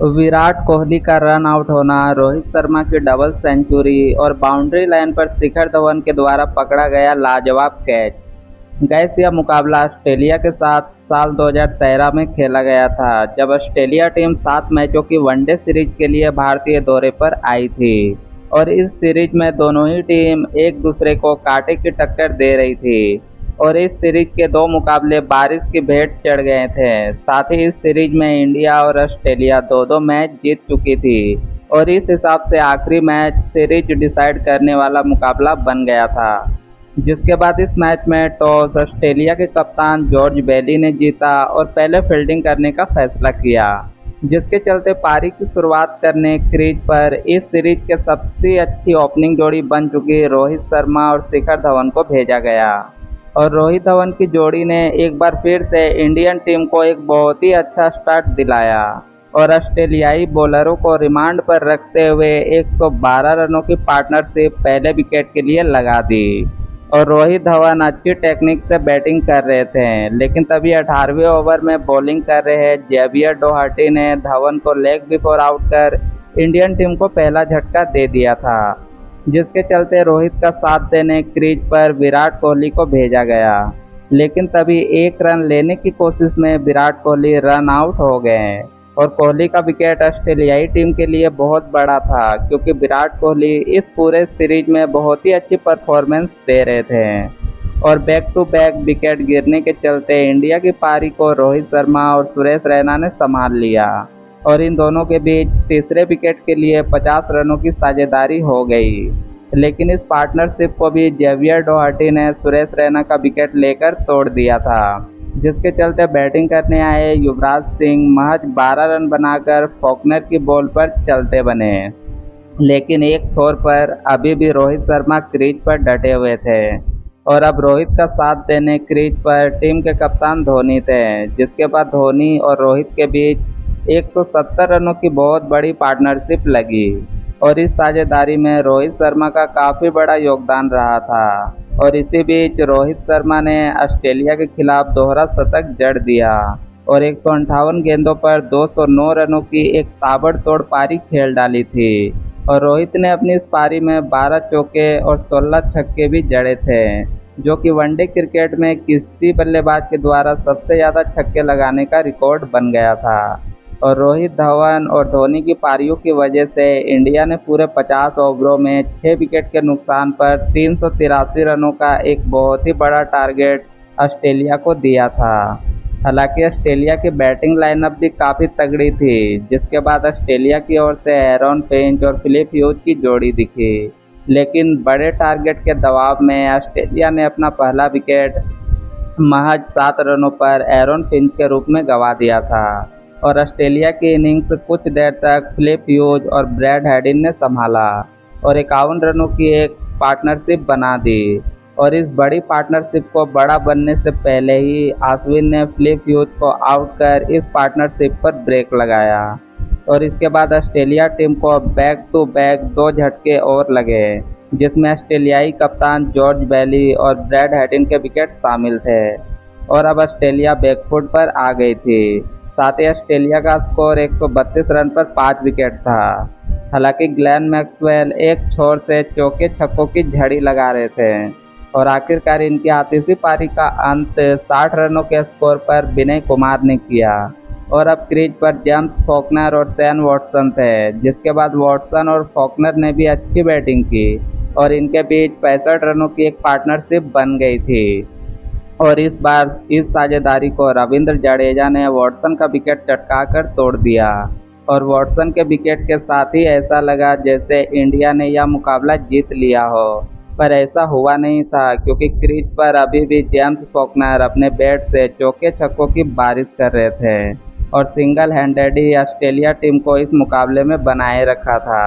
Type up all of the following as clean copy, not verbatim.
विराट कोहली का run out होना, रोहित शर्मा की डबल सेंचुरी और बाउंड्री लाइन पर शिखर धवन के द्वारा पकड़ा गया लाजवाब कैच। गैस यह मुकाबला ऑस्ट्रेलिया के साथ साल 2013 में खेला गया था, जब ऑस्ट्रेलिया टीम 7 मैचों की वनडे सीरीज के लिए भारतीय दौरे पर आई थी। और इस सीरीज में दोनों ही टीम एक दूसरे को कांटे की टक्कर दे रही थी। और इस सीरीज के दो मुकाबले बारिश की भेंट चढ़ गए थे। साथ ही इस सीरीज में इंडिया और ऑस्ट्रेलिया दो दो मैच जीत चुकी थी। और इस हिसाब से आखिरी मैच सीरीज डिसाइड करने वाला मुकाबला बन गया था। जिसके बाद इस मैच में टॉस ऑस्ट्रेलिया के कप्तान जॉर्ज बेली ने जीता और पहले फील्डिंग करने का फैसला किया, जिसके चलते पारी की शुरुआत करने क्रीज पर इस सीरीज के सबसे अच्छी ओपनिंग जोड़ी बन चुकी रोहित शर्मा और शिखर धवन को भेजा गया। और रोहित धवन की जोड़ी ने एक बार फिर से इंडियन टीम को एक बहुत ही अच्छा स्टार्ट दिलाया और ऑस्ट्रेलियाई बॉलरों को रिमांड पर रखते हुए 112 रनों की पार्टनरशिप पहले विकेट के लिए लगा दी। और रोहित धवन अच्छी टेक्निक से बैटिंग कर रहे थे, लेकिन तभी 18वें ओवर में बॉलिंग कर रहे जेवियर डोहर्टी ने धवन को लेग बिफोर आउट कर इंडियन टीम को पहला झटका दे दिया था, जिसके चलते रोहित का साथ देने क्रीज पर विराट कोहली को भेजा गया। लेकिन तभी एक रन लेने की कोशिश में विराट कोहली रन आउट हो गए। और कोहली का विकेट ऑस्ट्रेलियाई टीम के लिए बहुत बड़ा था, क्योंकि विराट कोहली इस पूरे सीरीज में बहुत ही अच्छी परफॉर्मेंस दे रहे थे। और बैक टू बैक विकेट गिरने के चलते इंडिया की पारी को रोहित शर्मा और सुरेश रैना ने संभाल लिया। और इन दोनों के बीच तीसरे विकेट के लिए 50 रनों की साझेदारी हो गई। लेकिन इस पार्टनरशिप को भी जेवियर डोहर्टी ने सुरेश रैना का विकेट लेकर तोड़ दिया था, जिसके चलते बैटिंग करने आए युवराज सिंह महज 12 रन बनाकर फॉकनर की बॉल पर चलते बने। लेकिन एक छोर पर अभी भी रोहित शर्मा क्रीज पर डटे हुए थे। और अब रोहित का साथ देने क्रीज पर टीम के कप्तान धोनी थे, जिसके बाद धोनी और रोहित के बीच 170 रनों की बहुत बड़ी पार्टनरशिप लगी। और इस साझेदारी में रोहित शर्मा का काफ़ी बड़ा योगदान रहा था। और इसी बीच रोहित शर्मा ने ऑस्ट्रेलिया के खिलाफ दोहरा शतक जड़ दिया और 158 गेंदों पर 209 रनों की एक ताबड़तोड़ पारी खेल डाली थी। और रोहित ने अपनी इस पारी में 12 चौके और 16 छक्के भी जड़े थे, जो कि वनडे क्रिकेट में किसी बल्लेबाज के द्वारा सबसे ज़्यादा छक्के लगाने का रिकॉर्ड बन गया था। और रोहित धवन और धोनी की पारियों की वजह से इंडिया ने पूरे 50 ओवरों में 6 विकेट के नुकसान पर 383 रनों का एक बहुत ही बड़ा टारगेट ऑस्ट्रेलिया को दिया था। हालांकि ऑस्ट्रेलिया की बैटिंग लाइनअप भी काफ़ी तगड़ी थी, जिसके बाद ऑस्ट्रेलिया की ओर से एरॉन फिंच और फिलिप ह्यूज की जोड़ी दिखी। लेकिन बड़े टारगेट के दबाव में ऑस्ट्रेलिया ने अपना पहला विकेट महज 7 रनों पर एरॉन फिंच के रूप में गंवा दिया था। और ऑस्ट्रेलिया की इनिंग्स कुछ देर तक फिलिप ह्यूज और ब्रैड हेडिन ने संभाला और 51 रनों की एक पार्टनरशिप बना दी। और इस बड़ी पार्टनरशिप को बड़ा बनने से पहले ही अश्विन ने फिलिप ह्यूज को आउट कर इस पार्टनरशिप पर ब्रेक लगाया। और इसके बाद ऑस्ट्रेलिया टीम को बैक टू बैक 2 झटके और लगे, जिसमें ऑस्ट्रेलियाई कप्तान जॉर्ज बेली और ब्रैड हेडिन के विकेट शामिल थे। और अब ऑस्ट्रेलिया बैकफुट पर आ गई थी। साथ ही ऑस्ट्रेलिया का स्कोर 132 रन पर 5 विकेट था। हालांकि ग्लेन मैक्सवेल एक छोर से चौके छक्कों की झड़ी लगा रहे थे। और आखिरकार इनकी आतिशी पारी का अंत 60 रनों के स्कोर पर विनय कुमार ने किया। और अब क्रीज पर जेम्स फॉकनर और शेन वॉटसन थे, जिसके बाद वॉटसन और फॉकनर ने भी अच्छी बैटिंग की और इनके बीच 65 रनों की एक पार्टनरशिप बन गई थी। और इस बार इस साझेदारी को रविंद्र जडेजा ने वॉटसन का विकेट चटकाकर तोड़ दिया। और वॉटसन के विकेट के साथ ही ऐसा लगा जैसे इंडिया ने यह मुकाबला जीत लिया हो, पर ऐसा हुआ नहीं था, क्योंकि क्रीज पर अभी भी जेम्स फॉकनर अपने बैट से चौके छक्कों की बारिश कर रहे थे और सिंगल हैंडेड ही ऑस्ट्रेलिया टीम को इस मुकाबले में बनाए रखा था।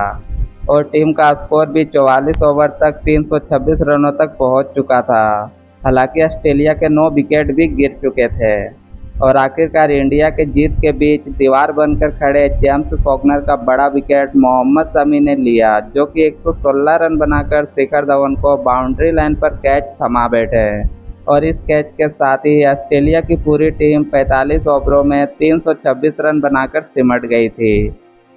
और टीम का स्कोर भी 44 ओवर तक 326 रनों तक पहुंच चुका था। हालांकि ऑस्ट्रेलिया के 9 विकेट भी गिर चुके थे। और आखिरकार इंडिया के जीत के बीच दीवार बनकर खड़े जेम्स फॉकनर का बड़ा विकेट मोहम्मद शमी ने लिया, जो कि 116 रन बनाकर शिखर धवन को बाउंड्री लाइन पर कैच थमा बैठे। और इस कैच के साथ ही ऑस्ट्रेलिया की पूरी टीम 45 ओवरों में 326 रन बनाकर सिमट गई थी,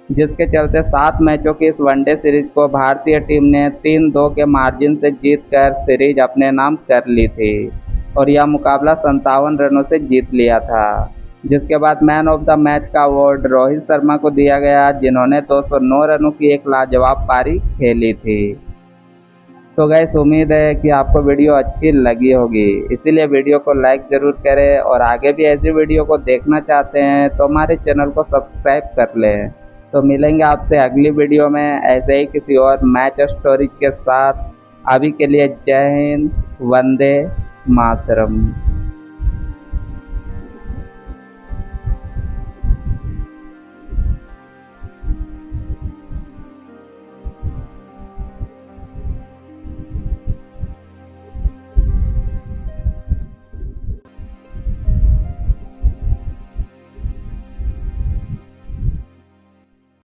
जिसके चलते 7 मैचों की इस वनडे सीरीज को भारतीय टीम ने 3-2 के मार्जिन से जीतकर सीरीज अपने नाम कर ली थी और यह मुकाबला 57 रनों से जीत लिया था। जिसके बाद मैन ऑफ द मैच का अवार्ड रोहित शर्मा को दिया गया, जिन्होंने 209 रनों की एक लाजवाब पारी खेली थी। तो गाइस, उम्मीद है कि आपको वीडियो अच्छी लगी होगी, इसीलिए वीडियो को लाइक ज़रूर करें और आगे भी ऐसी वीडियो को देखना चाहते हैं तो हमारे चैनल को सब्सक्राइब कर लें। तो मिलेंगे आपसे अगली वीडियो में ऐसे ही किसी और मैच स्टोरी के साथ। अभी के लिए जय हिंद, वंदे मातरम।